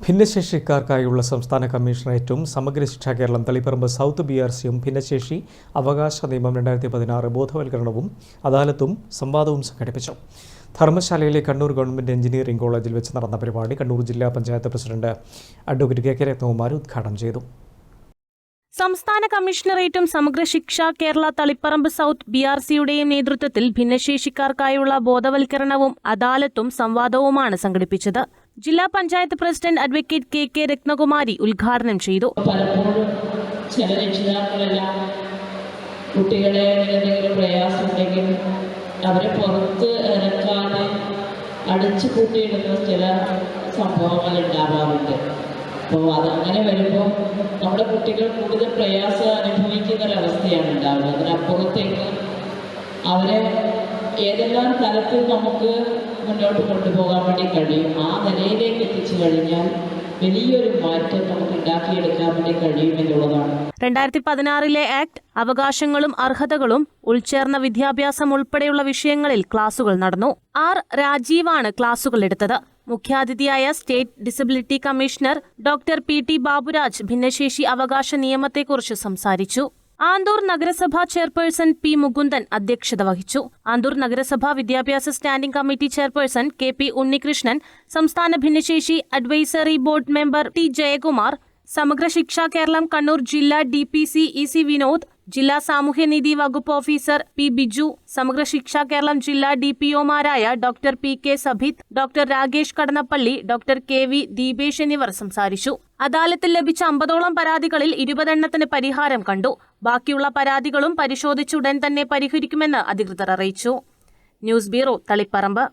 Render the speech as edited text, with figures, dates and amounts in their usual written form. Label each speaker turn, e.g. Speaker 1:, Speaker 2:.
Speaker 1: ഭിന്നശേഷിക്കാർക്കായുള്ള സംസ്ഥാന കമ്മീഷണറേറ്റും സമഗ്ര ശിക്ഷാ കേരളം തളിപ്പറമ്പ് സൗത്ത് BRCയും ഭിന്നശേഷി അവകാശ നിയമം 2016 ബോധവൽക്കരണവും അദാലത്തും സംവാദവും സംഘടിപ്പിച്ചു. ധർമ്മശാലയിലെ കണ്ണൂർ ഗവൺമെന്റ് എഞ്ചിനീയറിംഗ് കോളേജിൽ വെച്ച് നടന്ന പരിപാടി കണ്ണൂർ ജില്ലാ panchayat president advocate K Ratnakumar ഉദ്ഘാടനം ചെയ്തു.
Speaker 2: സംസ്ഥാന കമ്മീഷണറേറ്റും സമഗ്ര ശിക്ഷാ കേരള തളിപ്പറമ്പ് സൗത്ത് BRCയുടെയും നേതൃത്വത്തിൽ ഭിന്നശേഷിക്കാർക്കായുള്ള ബോധവൽക്കരണവും അദാലത്തും സംവാദവുമാണ് സംഘടിപ്പിച്ചത്. ജില്ലാ panchayat president advocate K Ratnakumari ഉദ്ഘാടനം ചെയ്തു.
Speaker 3: പലപ്പോഴും ചില രക്ഷിതാക്കളെല്ലാം കുട്ടികളെ എന്തെങ്കിലും പ്രയാസമുണ്ടെങ്കിൽ അവരെ പുറത്ത് ഇറക്കാതെ അടിച്ചു കൂട്ടിയിടുന്ന ചില സംഭവങ്ങൾ ഉണ്ടാവാറുണ്ട്. അപ്പോൾ അതങ്ങനെ വരുമ്പോൾ നമ്മുടെ കുട്ടികൾ കൂടുതൽ പ്രയാസം അനുഭവിക്കുന്ന ഒരവസ്ഥയാണ് ഉണ്ടാവുക. അതിനപ്പുറത്തേക്ക് അവരെ ഏതെല്ലാം തലത്തിൽ നമുക്ക് മുന്നോട്ട് കൊണ്ടുപോകാൻ വേണ്ടി കഴിയും, ആ നിലയിലേക്ക് എത്തിച്ചു കഴിഞ്ഞാൽ വലിയൊരു മാറ്റം നമുക്ക് ഉണ്ടാക്കിയെടുക്കാൻ വേണ്ടി കഴിയുമെന്നുള്ളതാണ്.
Speaker 2: 2016 ആക്ട് അവകാശങ്ങളും അർഹതകളും ഉൾച്ചേർന്ന വിദ്യാഭ്യാസം ഉൾപ്പെടെയുള്ള വിഷയങ്ങളിൽ ക്ലാസുകൾ നടന്നു. രാജീവാണ് ക്ലാസുകൾ എടുത്തത്. മുഖ്യാതിഥിയായ state disability commissioner doctor PT Baburaj ഭിന്നശേഷി അവകാശ നിയമത്തെക്കുറിച്ച് സംസാരിച്ചു. ആന്തൂർ നഗരസഭാ ചെയർപേഴ്സൺ P മുകുന്ദൻ അധ്യക്ഷത വഹിച്ചു. ആന്തൂർ നഗരസഭാ വിദ്യാഭ്യാസ standing committee chairperson KP Unnikrishnan, സംസ്ഥാന ഭിന്നശേഷി advisory board member T Jayakumar, സമഗ്ര ശിക്ഷാ കേരളം കണ്ണൂർ ജില്ലാ DPC EC വിനോദ്, ജില്ലാ സാമൂഹ്യനീതി വകുപ്പ് ഓഫീസർ P ബിജു, സമഗ്ര ശിക്ഷാ കേരളം ജില്ലാ DPOമാരായ doctor PK Sabith, doctor Rakesh Kadannappally, doctor KV Deepesh എന്നിവർ സംസാരിച്ചു. അദാലത്തിൽ ലഭിച്ച 50ഓളം പരാതികളിൽ 20 എണ്ണത്തിന് പരിഹാരം കണ്ടു. ബാക്കിയുള്ള പരാതികളും പരിശോധിച്ചുടൻ തന്നെ പരിഹരിക്കുമെന്ന് അധികൃതർ അറിയിച്ചു. News bureau, Taliparamba.